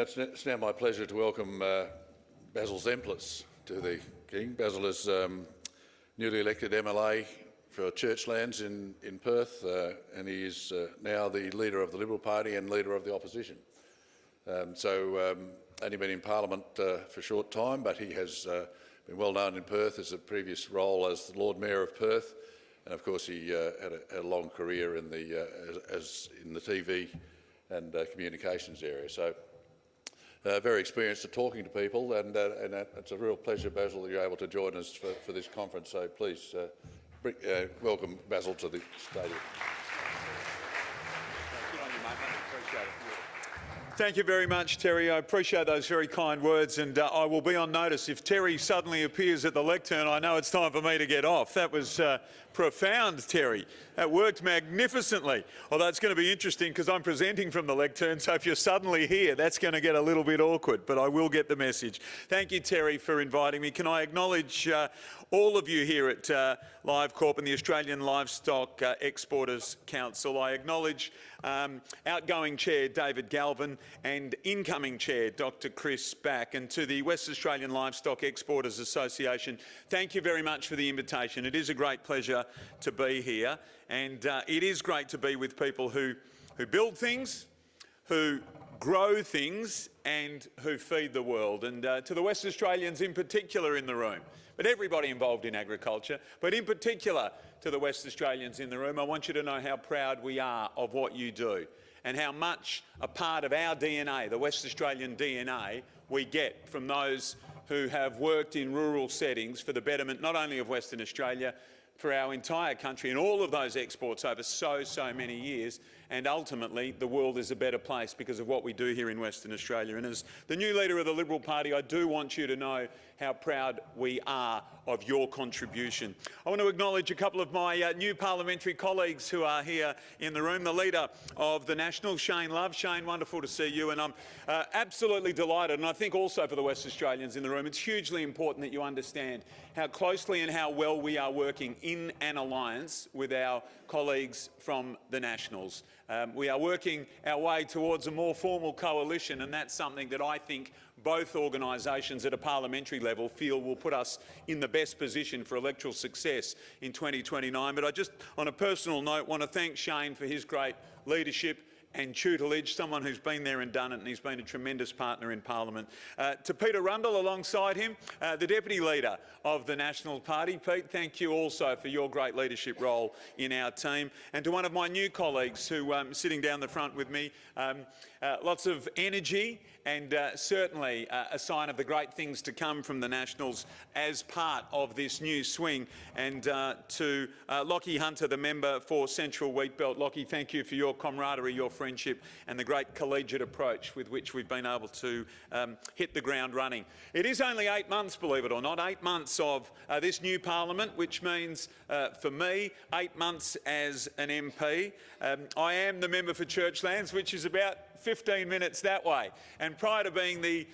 It's now my pleasure to welcome Basil Zempilas to the King. Basil is newly elected MLA for Churchlands in Perth, and he is now the leader of the Liberal Party and leader of the opposition. Only been in Parliament for a short time, but he has been well known in Perth as a previous role as the Lord Mayor of Perth, and of course he had a long career in the TV and communications area. So very experienced at talking to people, and it's a real pleasure, Basil, that you're able to join us for this conference. So please welcome Basil to the stadium. Good on you, mate. Appreciate it. Thank you very much, Terry. I appreciate those very kind words, and I will be on notice. If Terry suddenly appears at the lectern, I know it's time for me to get off. That was profound, Terry. That worked magnificently. Although it's going to be interesting because I'm presenting from the lectern, so if you're suddenly here, that's going to get a little bit awkward, but I will get the message. Thank you, Terry, for inviting me. Can I acknowledge all of you here at LiveCorp and the Australian Livestock Exporters Council. I acknowledge outgoing Chair David Galvin and incoming Chair Dr Chris Back, and to the West Australian Livestock Exporters Association, thank you very much for the invitation. It is a great pleasure to be here, and it is great to be with people who build things, who grow things and who feed the world. And to the West Australians in particular in the room, but everybody involved in agriculture, but in particular to the West Australians in the room, I want you to know how proud we are of what you do and how much a part of our DNA, the West Australian DNA, we get from those who have worked in rural settings for the betterment not only of Western Australia, for our entire country and all of those exports over so many years, and ultimately the world is a better place because of what we do here in Western Australia. And as the new leader of the Liberal Party, I do want you to know how proud we are of your contribution. I want to acknowledge a couple of my new parliamentary colleagues who are here in the room. The leader of the Nationals, Shane Love. Shane, wonderful to see you, and I'm absolutely delighted, and I think also for the West Australians in the room, it's hugely important that you understand how closely and how well we are working in an alliance with our colleagues from the Nationals. We are working our way towards a more formal coalition, and that's something that I think both organisations at a parliamentary level feel will put us in the best position for electoral success in 2029. But I just, on a personal note, want to thank Shane for his great leadership and tutelage, someone who's been there and done it, and he's been a tremendous partner in Parliament. To Peter Rundle alongside him, the Deputy Leader of the National Party. Pete, thank you also for your great leadership role in our team. And to one of my new colleagues who sitting down the front with me, lots of energy and certainly a sign of the great things to come from the Nationals as part of this new swing. And to Lockie Hunter, the member for Central Wheatbelt. Lockie, thank you for your camaraderie, your friendship and the great collegiate approach with which we've been able to hit the ground running. It is only 8 months, believe it or not, 8 months of this new parliament, which means for me 8 months as an MP. I am the member for Churchlands, which is about 15 minutes that way, and prior to being the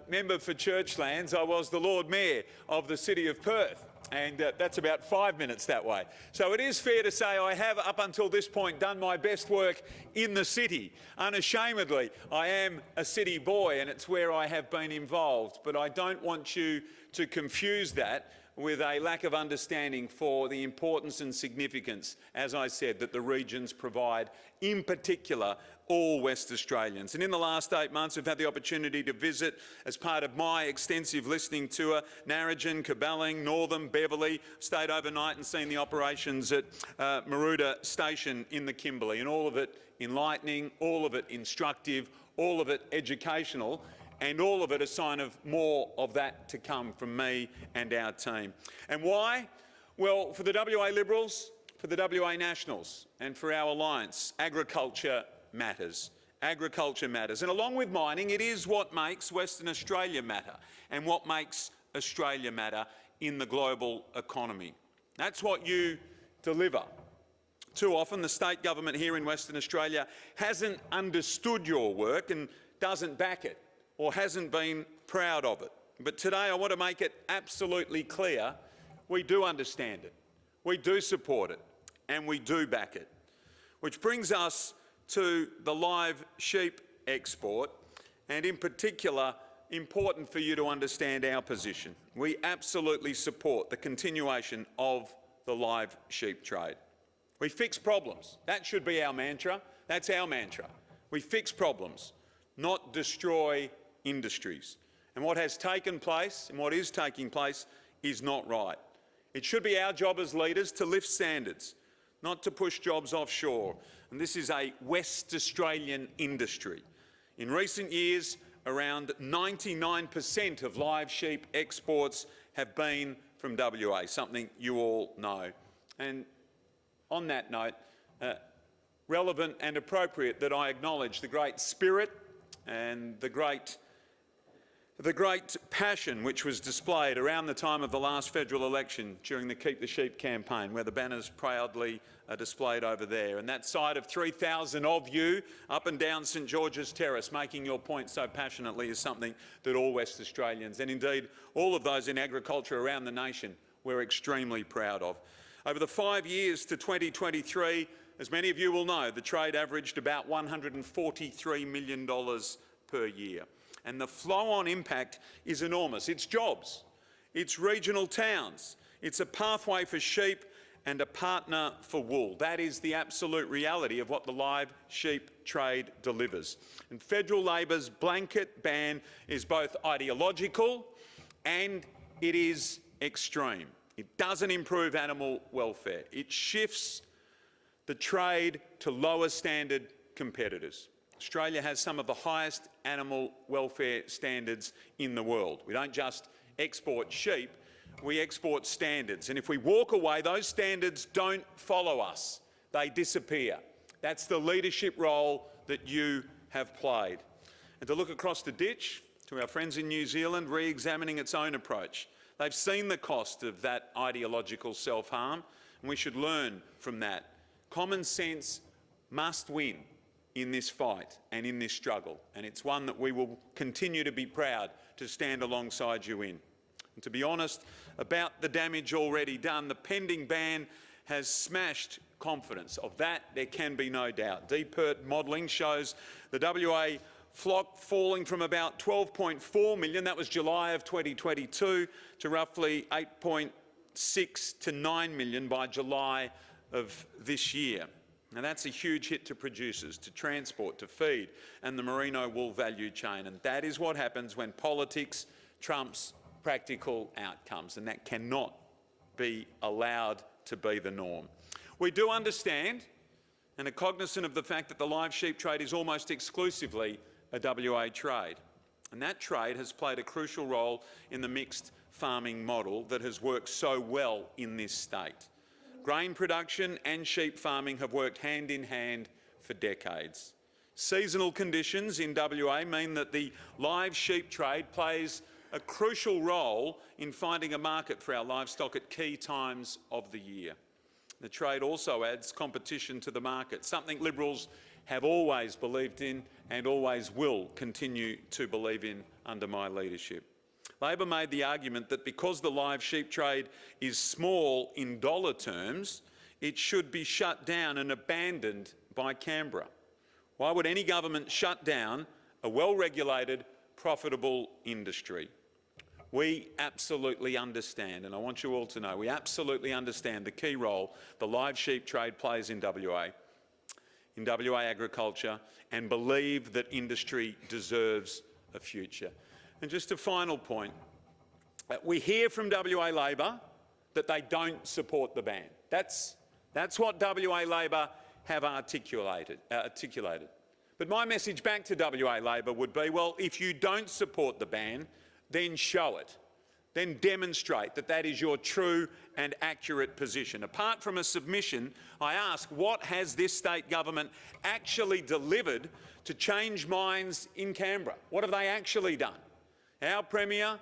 member for Churchlands, I was the Lord Mayor of the City of Perth, and that's about 5 minutes that way. So it is fair to say I have, up until this point, done my best work in the city. Unashamedly, I am a city boy, and it's where I have been involved, but I don't want you to confuse that with a lack of understanding for the importance and significance, as I said, that the regions provide, in particular all West Australians. And in the last 8 months, I've had the opportunity to visit, as part of my extensive listening tour, Narrogin, Caballing, Northam, Beverley, stayed overnight and seen the operations at Maruda Station in the Kimberley, and all of it enlightening, all of it instructive, all of it educational, and all of it a sign of more of that to come from me and our team. And why? Well, for the WA Liberals, for the WA Nationals and for our alliance, agriculture matters. Agriculture matters. And along with mining, it is what makes Western Australia matter and what makes Australia matter in the global economy. That's what you deliver. Too often the state government here in Western Australia hasn't understood your work and doesn't back it, or hasn't been proud of it. But today I want to make it absolutely clear we do understand it, we do support it, and we do back it. Which brings us to the live sheep export and in particular, important for you to understand our position. We absolutely support the continuation of the live sheep trade. We fix problems. That should be our mantra. That's our mantra. We fix problems, not destroy industries. And what has taken place and what is taking place is not right. It should be our job as leaders to lift standards, not to push jobs offshore. And this is a West Australian industry. In recent years, around 99% of live sheep exports have been from WA, something you all know. And on that note, relevant and appropriate that I acknowledge the great spirit and the great passion which was displayed around the time of the last federal election during the Keep the Sheep campaign, where the banners proudly are displayed over there. And that sight of 3,000 of you up and down St George's Terrace making your point so passionately is something that all West Australians, and indeed all of those in agriculture around the nation, we're extremely proud of. Over the 5 years to 2023, as many of you will know, the trade averaged about $143 million per year. And the flow-on impact is enormous. It's jobs, it's regional towns, it's a pathway for sheep and a partner for wool. That is the absolute reality of what the live sheep trade delivers. And federal Labor's blanket ban is both ideological and it is extreme. It doesn't improve animal welfare. It shifts the trade to lower standard competitors. Australia has some of the highest animal welfare standards in the world. We don't just export sheep, we export standards. And if we walk away, those standards don't follow us. They disappear. That's the leadership role that you have played. And to look across the ditch to our friends in New Zealand, re-examining its own approach. They've seen the cost of that ideological self-harm, and we should learn from that. Common sense must win in this fight and in this struggle, and it's one that we will continue to be proud to stand alongside you in. And to be honest about the damage already done, the pending ban has smashed confidence. Of that, there can be no doubt. Deep-Hurt modelling shows the WA flock falling from about 12.4 million, that was July of 2022, to roughly 8.6 to 9 million by July of this year. Now that's a huge hit to producers, to transport, to feed and the merino wool value chain, and that is what happens when politics trumps practical outcomes, and that cannot be allowed to be the norm. We do understand and are cognizant of the fact that the live sheep trade is almost exclusively a WA trade, and that trade has played a crucial role in the mixed farming model that has worked so well in this state. Grain production and sheep farming have worked hand in hand for decades. Seasonal conditions in WA mean that the live sheep trade plays a crucial role in finding a market for our livestock at key times of the year. The trade also adds competition to the market, something Liberals have always believed in and always will continue to believe in under my leadership. Labor made the argument that because the live sheep trade is small in dollar terms, it should be shut down and abandoned by Canberra. Why would any government shut down a well-regulated, profitable industry? We absolutely understand, and I want you all to know, we absolutely understand the key role the live sheep trade plays in WA agriculture, and believe that industry deserves a future. And just a final point, we hear from WA Labor that they don't support the ban. That's what WA Labor have articulated. But my message back to WA Labor would be, well, if you don't support the ban, then show it. Then demonstrate that that is your true and accurate position. Apart from a submission, I ask, what has this state government actually delivered to change minds in Canberra? What have they actually done? Our Premier,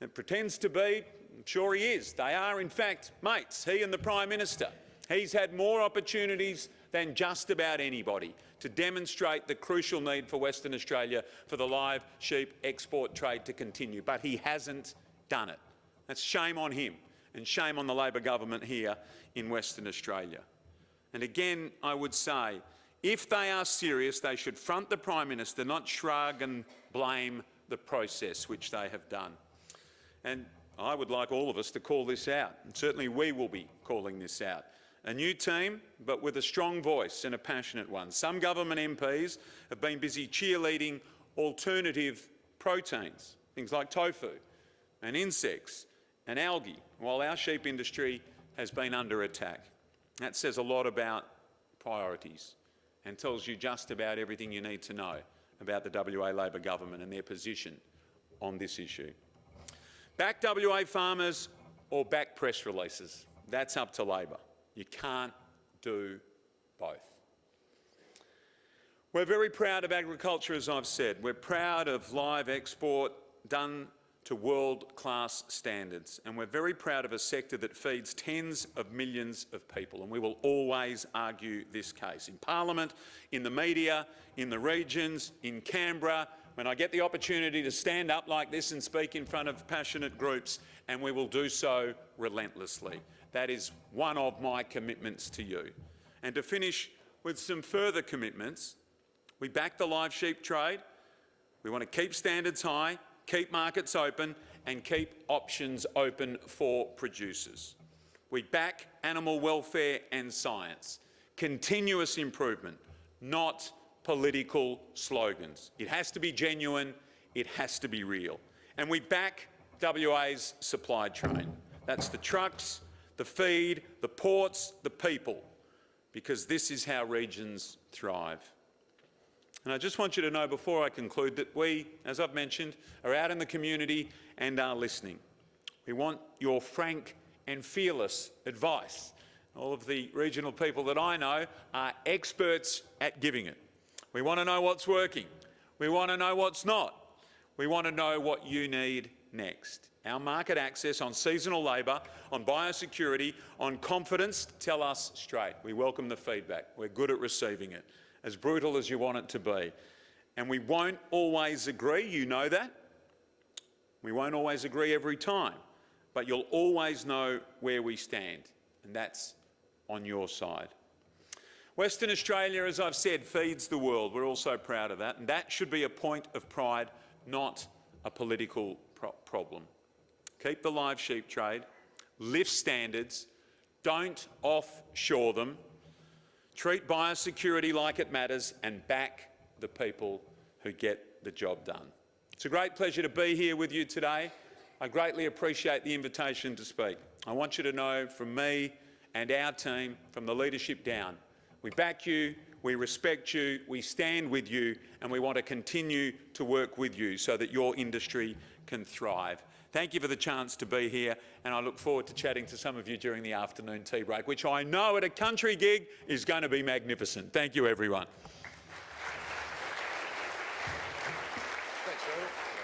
it pretends to be, I'm sure he is, they are in fact mates, he and the Prime Minister. He's had more opportunities than just about anybody to demonstrate the crucial need for Western Australia for the live sheep export trade to continue, but he hasn't done it. That's shame on him and shame on the Labor government here in Western Australia. And again, I would say, If they are serious, they should front the Prime Minister, not shrug and blame the process, which they have done. And I would like all of us to call this out, and certainly we will be calling this out. A new team, but with a strong voice and a passionate one. Some government MPs have been busy cheerleading alternative proteins, things like tofu and insects and algae, while our sheep industry has been under attack. That says a lot about priorities and tells you just about everything you need to know about the WA Labor government and their position on this issue. Back WA farmers or back press releases, that's up to Labor. You can't do both. We're very proud of agriculture, as I've said. We're proud of live export done to world-class standards. And we're very proud of a sector that feeds tens of millions of people. And we will always argue this case in Parliament, in the media, in the regions, in Canberra, when I get the opportunity to stand up like this and speak in front of passionate groups, and we will do so relentlessly. That is one of my commitments to you. And to finish with some further commitments, we back the live sheep trade. We want to keep standards high, keep markets open, and keep options open for producers. We back animal welfare and science. Continuous improvement, not political slogans. It has to be genuine, it has to be real. And we back WA's supply chain. That's the trucks, the feed, the ports, the people, because this is how regions thrive. And I just want you to know before I conclude that we, as I've mentioned, are out in the community and are listening. We want your frank and fearless advice. All of the regional people that I know are experts at giving it. We want to know what's working. We want to know what's not. We want to know what you need next. Our market access on seasonal labour, on biosecurity, on confidence, tell us straight. We welcome the feedback. We're good at receiving it, as brutal as you want it to be. And we won't always agree, you know that. We won't always agree every time, but you'll always know where we stand, and that's on your side. Western Australia, as I've said, feeds the world. We're also proud of that, and that should be a point of pride, not a political problem. Keep the live sheep trade, lift standards, don't offshore them, treat biosecurity like it matters, and back the people who get the job done. It's a great pleasure to be here with you today. I greatly appreciate the invitation to speak. I want you to know from me and our team, from the leadership down, we back you, we respect you, we stand with you, and we want to continue to work with you so that your industry can thrive. Thank you for the chance to be here, and I look forward to chatting to some of you during the afternoon tea break, which I know at a country gig is going to be magnificent. Thank you, everyone. Thanks, Basil.